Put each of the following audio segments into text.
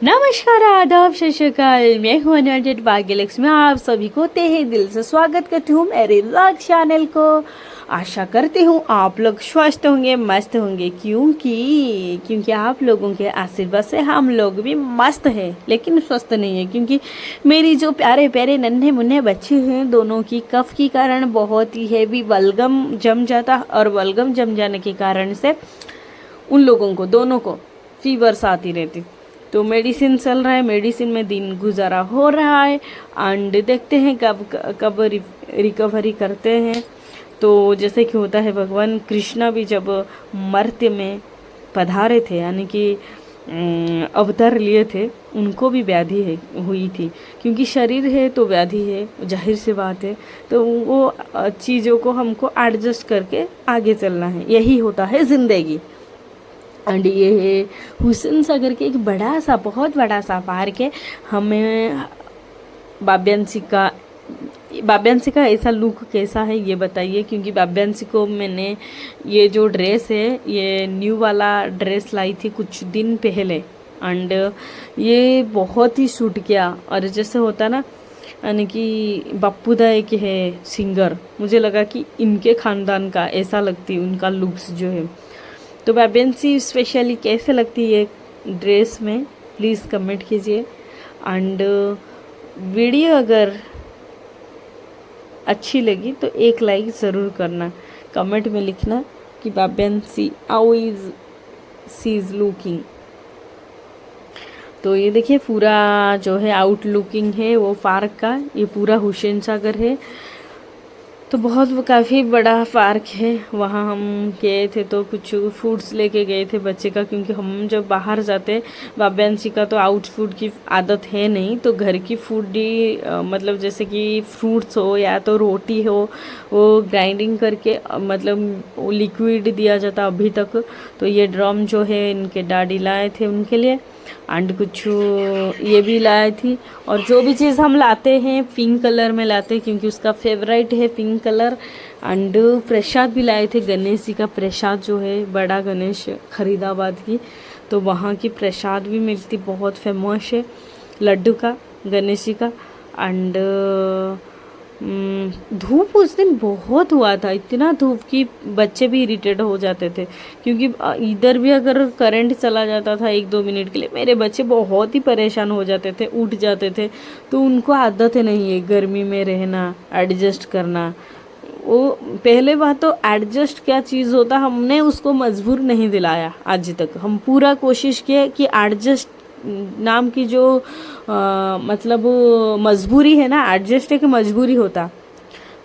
नमस्कार, आदाब, सत श्री अकाल। मैं हूं अनवर्टेड भाग्यलक्ष्मी। आप सभी को तहे दिल से स्वागत करती हूँ मेरे व्लॉग चैनल को। आशा करती हूँ आप लोग स्वस्थ होंगे, मस्त होंगे, क्योंकि आप लोगों के आशीर्वाद से हम लोग भी मस्त हैं, लेकिन स्वस्थ नहीं है। क्योंकि मेरी जो प्यारे प्यारे नन्हे मुन्ने बच्चे हैं, दोनों की कफ के कारण बहुत ही हैवी बलगम जम जाता, और बलगम जम जाने के कारण से उन लोगों को दोनों को फीवर्स आती रहती। तो मेडिसिन चल रहा है, मेडिसिन में दिन गुजारा हो रहा है, एंड देखते हैं कब कब रिकवरी करते हैं। तो जैसे कि होता है, भगवान कृष्णा भी जब मर्त्य में पधारे थे, यानी कि अवतार लिए थे, उनको भी व्याधि हुई थी। क्योंकि शरीर है तो व्याधि है, जाहिर सी बात है। तो वो चीज़ों को हमको एडजस्ट करके आगे चलना है, यही होता है ज़िंदगी। एंड ये है हुसैन सागर के एक बड़ा सा, बहुत बड़ा सा पार्क है। हमें बाब्यांशी का ऐसा लुक कैसा है ये बताइए। क्योंकि बाब्यांशी को मैंने ये जो ड्रेस है, ये न्यू वाला ड्रेस लाई थी कुछ दिन पहले, एंड ये बहुत ही सूट किया। और जैसे होता ना, यानी कि बाप्पू दा एक है सिंगर, मुझे लगा कि इनके ख़ानदान का ऐसा लगती उनका लुक्स जो है। तो बाब्यांशी स्पेशली कैसे लगती है ड्रेस में, प्लीज़ कमेंट कीजिए। एंड वीडियो अगर अच्छी लगी तो एक लाइक ज़रूर करना, कमेंट में लिखना कि Babyanshi how is she is looking. तो ये देखिए पूरा जो है आउटलुकिंग है वो पार्क का, ये पूरा हुसैन सागर है। तो बहुत काफ़ी बड़ा पार्क है। वहाँ हम गए थे तो कुछ फूड्स लेके गए थे बच्चे का, क्योंकि हम जब बाहर जाते, बाब्यांशी का तो आउट फूड की आदत है नहीं, तो घर की फूड ही मतलब जैसे कि फ्रूट्स हो या तो रोटी हो, वो ग्राइंडिंग करके मतलब वो लिक्विड दिया जाता अभी तक। तो ये ड्रम जो है इनके डैडी लाए थे उनके लिए, एंड कुछ ये भी लाई थी। और जो भी चीज़ हम लाते हैं पिंक कलर में लाते हैं, क्योंकि उसका फेवरेट है पिंक कलर। एंड प्रसाद भी लाए थे, गणेश जी का प्रसाद जो है, बड़ा गणेश फरीदाबाद की, तो वहाँ की प्रसाद भी मिलती, बहुत फेमस है लड्डू का, गणेश जी का। एंड धूप उस दिन बहुत हुआ था, इतना धूप कि बच्चे भी इरिटेट हो जाते थे। क्योंकि इधर भी अगर करंट चला जाता था 1-2 मिनट के लिए, मेरे बच्चे बहुत ही परेशान हो जाते थे, उठ जाते थे। तो उनको आदत नहीं है गर्मी में रहना, एडजस्ट करना। वो पहले बात तो एडजस्ट क्या चीज़ होता, हमने उसको मजबूर नहीं दिलाया आज तक। हम पूरा कोशिश किए कि एडजस्ट नाम की जो मतलब मजबूरी है ना, एडजस्ट एक मजबूरी होता,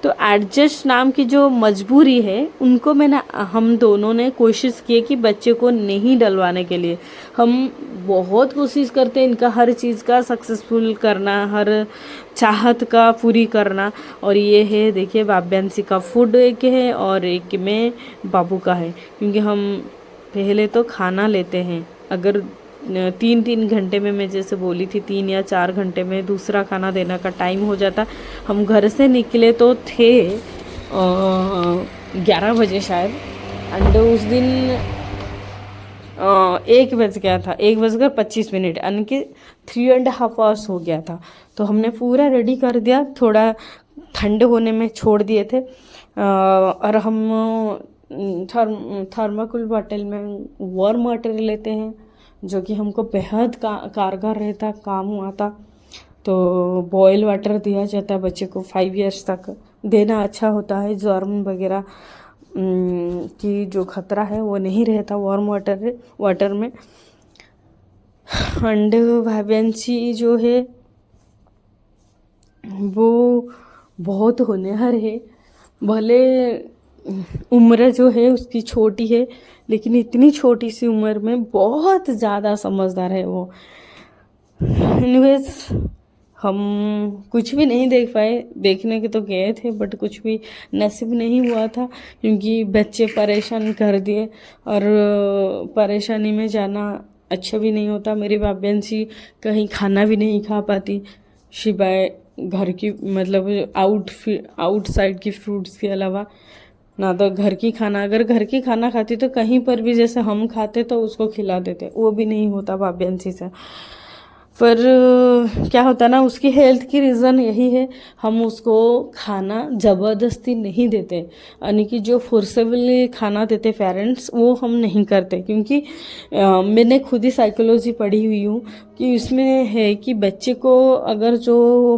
तो एडजस्ट नाम की जो मजबूरी है उनको मैंने, हम दोनों ने कोशिश की कि बच्चे को नहीं डलवाने के लिए। हम बहुत कोशिश करते हैं इनका हर चीज़ का सक्सेसफुल करना, हर चाहत का पूरी करना। और ये है देखिए, बाब्यांशी का फूड एक है और एक में बाबू का है। क्योंकि हम पहले तो खाना लेते हैं, अगर 3-3 घंटे में, मैं जैसे बोली थी 3 या 4 घंटे में दूसरा खाना देने का टाइम हो जाता। हम घर से निकले तो थे 11 बजे शायद, एंड उस दिन 1 बज गया था, 1 बजकर 25 मिनट, यानी कि 3.5 आवर्स हो गया था। तो हमने पूरा रेडी कर दिया, थोड़ा ठंडे होने में छोड़ दिए थे। और हम थर्माकोल बॉटल में वार्म वाटर लेते हैं, जो कि हमको बेहद कारगर रहता, काम आता। तो बॉयल वाटर दिया जाता है बच्चे को, 5 इयर्स तक देना अच्छा होता है। जर्म वगैरह की जो खतरा है वो नहीं रहता वार्म वाटर में। एंड बाब्यांशी जो है वो बहुत होनहार है। भले उम्र जो है उसकी छोटी है, लेकिन इतनी छोटी सी उम्र में बहुत ज़्यादा समझदार है वो। एनीवेज, हम कुछ भी नहीं देख पाए, देखने के तो गए थे बट कुछ भी नसीब नहीं हुआ था, क्योंकि बच्चे परेशान कर दिए। और परेशानी में जाना अच्छा भी नहीं होता। मेरी बाब्यांशी कहीं खाना भी नहीं खा पाती, सिवाय घर की, मतलब आउटसाइड की फ्रूट्स के अलावा। ना तो घर की खाना, अगर घर की खाना खाती तो कहीं पर भी जैसे हम खाते तो उसको खिला देते, वो भी नहीं होता बाब्यांशी से। पर क्या होता है ना, उसकी हेल्थ की रीज़न यही है, हम उसको खाना ज़बरदस्ती नहीं देते, यानी कि जो फोर्सेबली खाना देते पेरेंट्स वो हम नहीं करते। क्योंकि मैंने खुद ही साइकोलॉजी पढ़ी हुई हूँ कि उसमें है कि बच्चे को अगर जो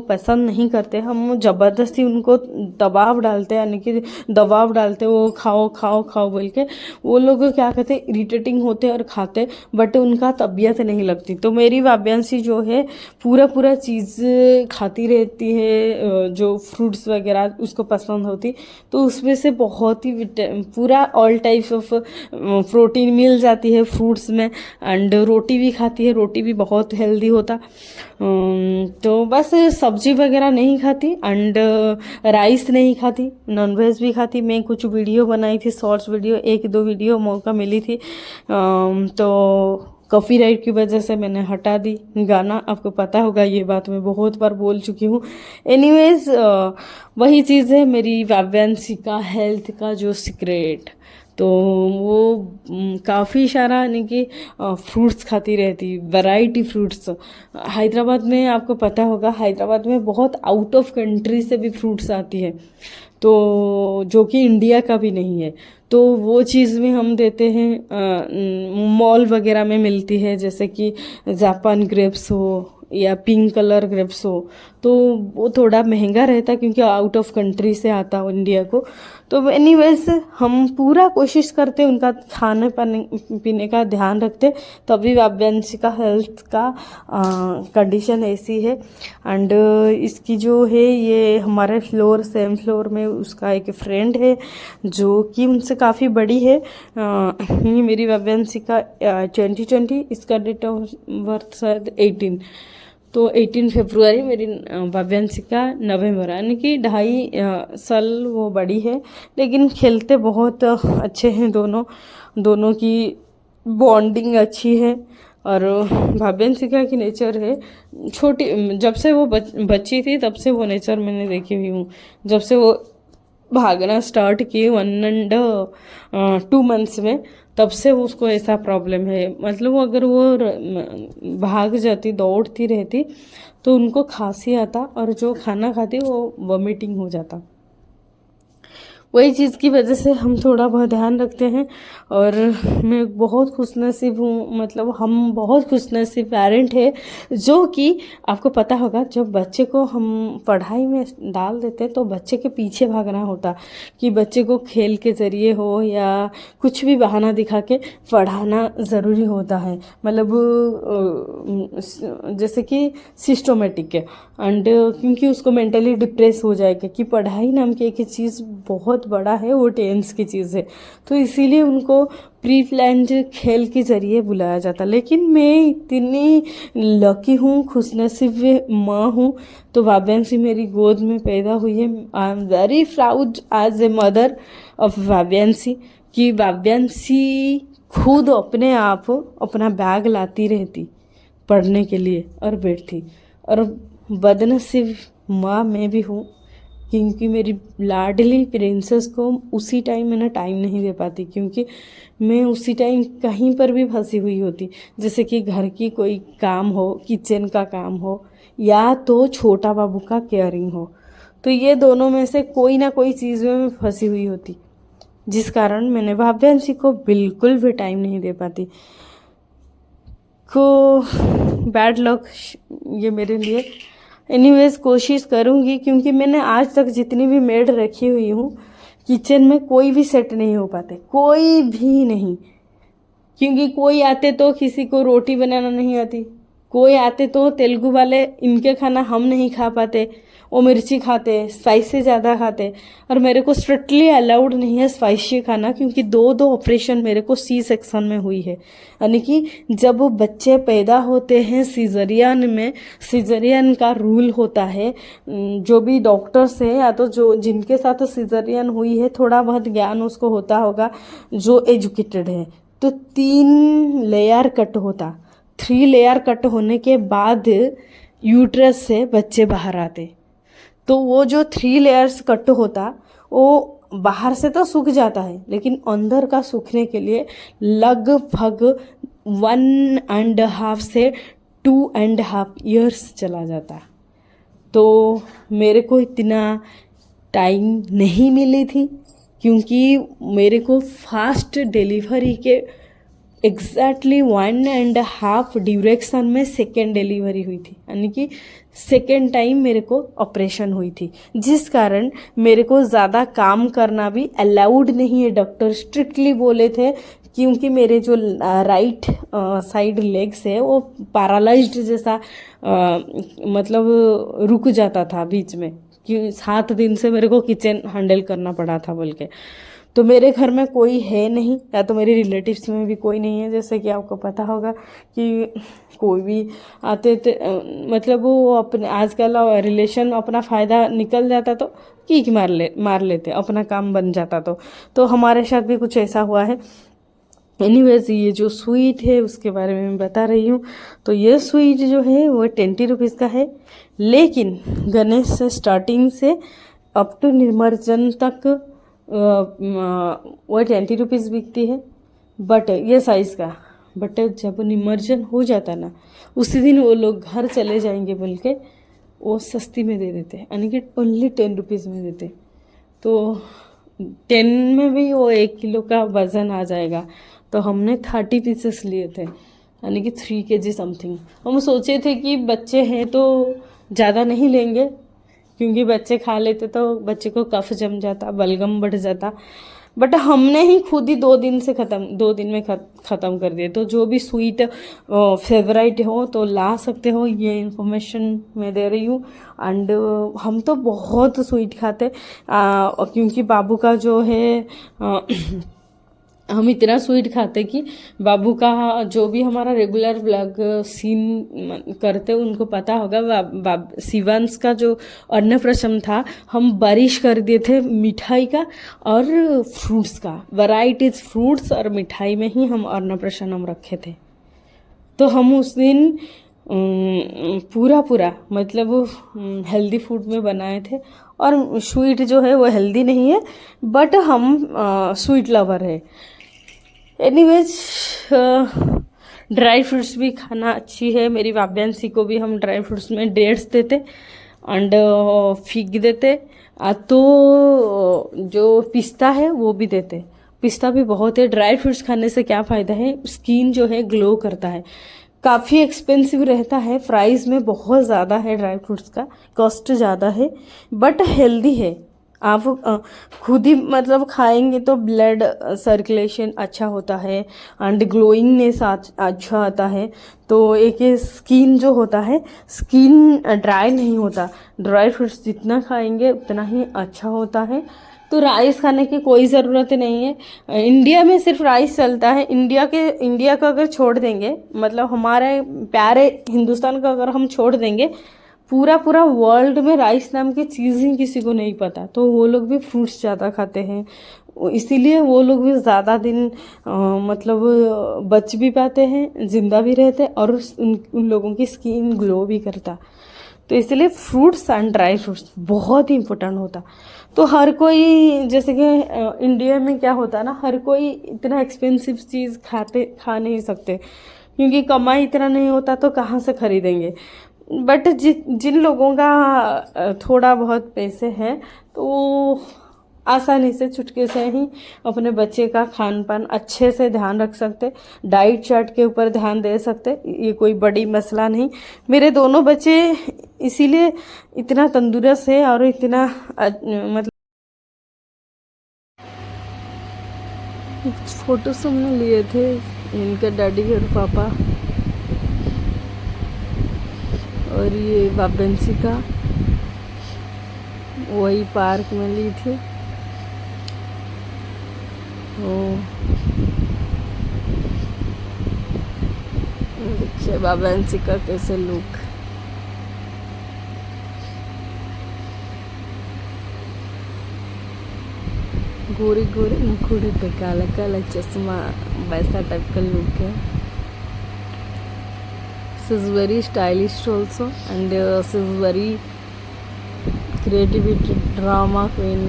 पसंद नहीं करते हम ज़बरदस्ती उनको दबाव डालते, यानी कि दबाव डालते वो खाओ खाओ खाओ बोल के, वो लोग क्या कहते हैं इरिटेटिंग होते और खाते, बट उनका तबीयत नहीं लगती। तो मेरी वाब्यांशी जो है पूरा पूरा चीज़ खाती रहती है, जो फ्रूट्स वगैरह उसको पसंद होती, तो उसमें से बहुत ही पूरा ऑल टाइप्स ऑफ प्रोटीन मिल जाती है फ्रूट्स में। एंड रोटी भी खाती है, रोटी भी बहुत हेल्दी होता। तो बस सब्जी वगैरह नहीं खाती एंड राइस नहीं खाती, नॉनवेज भी खाती। मैं कुछ वीडियो बनाई थी, शॉर्ट्स वीडियो, एक दो वीडियो मौका मिली थी, तो कॉपीराइट की वजह से मैंने हटा दी गाना। आपको पता होगा ये बात, मैं बहुत बार बोल चुकी हूँ। एनीवेज वही चीज़ है मेरी वाव्यांशी का हेल्थ का जो सीक्रेट, तो वो काफ़ी सारा यानी कि फ्रूट्स खाती रहती, वैरायटी फ्रूट्स। हैदराबाद में आपको पता होगा, हैदराबाद में बहुत आउट ऑफ कंट्री से भी फ्रूट्स आती है, तो जो कि इंडिया का भी नहीं है, तो वो चीज़ में हम देते हैं। मॉल वगैरह में मिलती है, जैसे कि जापान ग्रेप्स हो या पिंक कलर ग्रेप्स हो, तो वो थोड़ा महंगा रहता क्योंकि आउट ऑफ कंट्री से आता हो इंडिया को। तो एनीवेज हम पूरा कोशिश करते उनका खाने पीने का ध्यान रखते, तभी वाव्यांशी का हेल्थ का कंडीशन ऐसी है। एंड इसकी जो है, ये हमारे फ्लोर सेम फ्लोर में उसका एक फ्रेंड है जो कि उनसे काफ़ी बड़ी है। ये मेरी वाव्यांशी का 2020, इसका डेट ऑफ बर्थ शायद 18, तो 18 फरवरी मेरी वाव्यांशी का नवंबर, यानी कि 2.5 साल वो बड़ी है। लेकिन खेलते बहुत अच्छे हैं दोनों, दोनों की बॉन्डिंग अच्छी है। और वाव्यांशी का की नेचर है, छोटी जब से वो बच्ची थी तब से वो नेचर मैंने देखी हुई हूँ। जब से वो भागना स्टार्ट किए 1 and 2 months में, तब से उसको ऐसा प्रॉब्लम है। मतलब वो अगर वो भाग जाती, दौड़ती रहती, तो उनको खांसी आता और जो खाना खाती वो वॉमिटिंग हो जाता। वही चीज़ की वजह से हम थोड़ा बहुत ध्यान रखते हैं। और मैं बहुत खुशनसीब हूँ, मतलब हम बहुत खुशनसीब पेरेंट है, जो कि आपको पता होगा जब बच्चे को हम पढ़ाई में डाल देते हैं तो बच्चे के पीछे भागना होता, कि बच्चे को खेल के ज़रिए हो या कुछ भी बहाना दिखा के पढ़ाना ज़रूरी होता है। मतलब जैसे कि सिस्टोमेटिक है। एंड क्योंकि उसको मेंटली डिप्रेस हो जाएगा कि पढ़ाई नाम की एक चीज़ बहुत बड़ा है, वो टेंस की चीज़ है, तो इसीलिए उनको प्री प्लान्ड खेल के ज़रिए बुलाया जाता। लेकिन मैं इतनी लकी हूँ, खुशनसीब माँ हूँ, तो वाव्यांशी मेरी गोद में पैदा हुई है। I am very proud as a mother of Vavyanshi, कि वाव्यांशी खुद अपने आप अपना बैग लाती रहती पढ़ने के लिए और बैठती। और बदनसीब माँ मैं भी हूँ, क्योंकि मेरी लाडली प्रिंसेस को उसी टाइम मैंने टाइम नहीं दे पाती, क्योंकि मैं उसी टाइम कहीं पर भी फंसी हुई होती, जैसे कि घर की कोई काम हो, किचन का काम हो, या तो छोटा बाबू का केयरिंग हो, तो ये दोनों में से कोई ना कोई चीज़ में मैं फंसी हुई होती, जिस कारण मैंने वाव्यांशी को बिल्कुल भी टाइम नहीं दे पाती। को बैड लक ये मेरे लिए। एनीवेज कोशिश करूँगी, क्योंकि मैंने आज तक जितनी भी मेड रखी हुई हूँ किचन में कोई भी सेट नहीं हो पाते, कोई भी नहीं। क्योंकि कोई आते तो किसी को रोटी बनाना नहीं आती, कोई आते तो तेलुगु वाले, इनके खाना हम नहीं खा पाते, वो मिर्ची खाते, स्पाइसी ज़्यादा खाते, और मेरे को स्ट्रिक्टली अलाउड नहीं है स्पाइसी खाना, क्योंकि 2 ऑपरेशन मेरे को सी सेक्शन में हुई है। यानी कि जब बच्चे पैदा होते हैं सीजरियन में, सीजरियन का रूल होता है, जो भी डॉक्टर्स हैं या तो जो जिनके साथ सीजरियन हुई है, थोड़ा बहुत ज्ञान उसको होता होगा जो एजुकेटेड है, तो 3 लेयर कट होता। 3 लेयर कट होने के बाद यूट्रस से बच्चे बाहर आते। तो वो जो 3 लेयर्स कट होता, वो बाहर से तो सूख जाता है, लेकिन अंदर का सूखने के लिए लगभग 1.5 से 2.5 years चला जाता। तो मेरे को इतना टाइम नहीं मिली थी, क्योंकि मेरे को फास्ट डिलीवरी के एग्जैक्टली 1.5 ड्यूरेक्शन में सेकेंड डिलीवरी हुई थी, यानी कि सेकेंड टाइम मेरे को ऑपरेशन हुई थी, जिस कारण मेरे को ज़्यादा काम करना भी अलाउड नहीं है। डॉक्टर स्ट्रिक्टली बोले थे, क्योंकि मेरे जो राइट साइड लेग्स है वो पैरालाइज्ड जैसा मतलब रुक जाता था बीच में, कि 7 दिन से मेरे को किचन हैंडल करना पड़ा था बोल के। तो मेरे घर में कोई है नहीं, या तो मेरे रिलेटिव्स में भी कोई नहीं है। जैसे कि आपको पता होगा कि कोई भी आते थे, मतलब वो अपने आजकल रिलेशन अपना फ़ायदा निकल जाता तो कीक मार लेते, अपना काम बन जाता। तो हमारे साथ भी कुछ ऐसा हुआ है। एनीवेज, ये जो स्वीट है उसके बारे में मैं बता रही हूँ। तो ये स्वीट जो है वो 20 रुपीज़ का है, लेकिन गणेश से स्टार्टिंग से अप टू निमज्जन तक वो 20 रुपीज़ बिकती है। बट ये साइज़ का, बट जब निमज्जन हो जाता ना, उसी दिन वो लोग घर चले जाएंगे बोल के वो सस्ती में दे देते, यानी कि ओनली 10 रुपीज़ में देते। तो 10 में भी वो 1 किलो का वज़न आ जाएगा। तो हमने 30 पीसेस लिए थे, यानी कि 3 kg समथिंग। हम सोचे थे कि बच्चे हैं तो ज़्यादा नहीं लेंगे, क्योंकि बच्चे खा लेते तो बच्चे को कफ जम जाता, बलगम बढ़ जाता। बट हमने ही खुद ही 2 दिन में ख़त्म कर दिए। तो जो भी स्वीट फेवरेट हो तो ला सकते हो, ये इन्फॉर्मेशन मैं दे रही हूँ। एंड हम तो बहुत स्वीट खाते, क्योंकि बाबू का जो है हम इतना स्वीट खाते कि बाबू का जो भी हमारा रेगुलर व्लॉग सीन करते उनको पता होगा। शिवांश का जो अन्नप्राशन था, हम बारिश कर दिए थे मिठाई का और फ्रूट्स का, वैराइटीज फ्रूट्स और मिठाई में ही हम अन्नप्राशन हम रखे थे। तो हम उस दिन पूरा मतलब हेल्दी फूड में बनाए थे। और स्वीट जो है वो हेल्दी नहीं है, बट हम स्वीट लवर है। एनीवेज, ड्राई फ्रूट्स भी खाना अच्छी है। मेरी वाब्यांशी को भी हम ड्राई फ्रूट्स में डेट्स देते एंड फिग देते, तो जो पिस्ता है वो भी देते। पिस्ता भी बहुत है। ड्राई फ्रूट्स खाने से क्या फ़ायदा है, स्किन जो है ग्लो करता है। काफ़ी एक्सपेंसिव रहता है, प्राइस में बहुत ज़्यादा है, ड्राई फ्रूट्स का कॉस्ट ज़्यादा है, बट हेल्दी है। आप खुद ही मतलब खाएंगे तो ब्लड सर्कुलेशन अच्छा होता है एंड ग्लोइंगनेस अच्छा आता है। तो एक स्किन जो होता है, स्किन ड्राई नहीं होता। ड्राई फ्रूट्स जितना खाएंगे उतना ही अच्छा होता है। तो राइस खाने की कोई ज़रूरत नहीं है। इंडिया में सिर्फ राइस चलता है। इंडिया को अगर छोड़ देंगे, मतलब हमारे प्यारे हिंदुस्तान को अगर हम छोड़ देंगे, पूरा वर्ल्ड में राइस नाम की चीज़ ही किसी को नहीं पता। तो वो लोग भी फ्रूट्स ज़्यादा खाते हैं, इसीलिए वो लोग भी ज़्यादा दिन मतलब बच भी पाते हैं, ज़िंदा भी रहते, और उन लोगों की स्किन ग्लो भी करता। तो इसलिए फ्रूट्स एंड ड्राई फ्रूट्स बहुत ही इम्पोर्टेंट होता। तो हर कोई, जैसे कि इंडिया में क्या होता है ना, हर कोई इतना एक्सपेंसिव चीज़ खा नहीं सकते, क्योंकि कमाई इतना नहीं होता तो कहाँ से खरीदेंगे। बट जिन लोगों का थोड़ा बहुत पैसे हैं तो आसानी से चुटकी से ही अपने बच्चे का खान पान अच्छे से ध्यान रख सकते, डाइट चार्ट के ऊपर ध्यान दे सकते। ये कोई बड़ी मसला नहीं। मेरे दोनों बच्चे इसीलिए इतना तंदुरुस्त है और इतना मतलब फोटोस हमने लिए थे इनका डैडी और पापा, और ये वाबेंसी का वही पार्क में ली थी। देखिए वाबेंसी का कैसे लुक। गोरी गोरी मुखड़े पे काला काला चश्मा, वैसा टाइप का लुक है। She is very stylish also, and she is very creativity drama queen.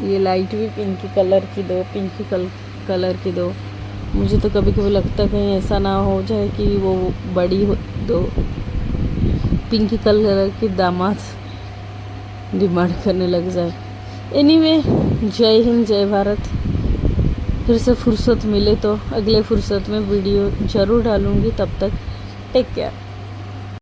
ये लाइट भी पिंकी कलर की, 2 पिंकी कलर की दो। मुझे तो कभी कभी लगता है कहीं ऐसा ना हो जाए कि वो बड़ी हो तो पिंक कलर की दामाद डिमांड करने लग जाए। एनीवे, जय हिंद जय भारत। फिर से फुर्सत मिले तो अगले फुर्सत में वीडियो ज़रूर डालूँगी। तब तक टेक केयर।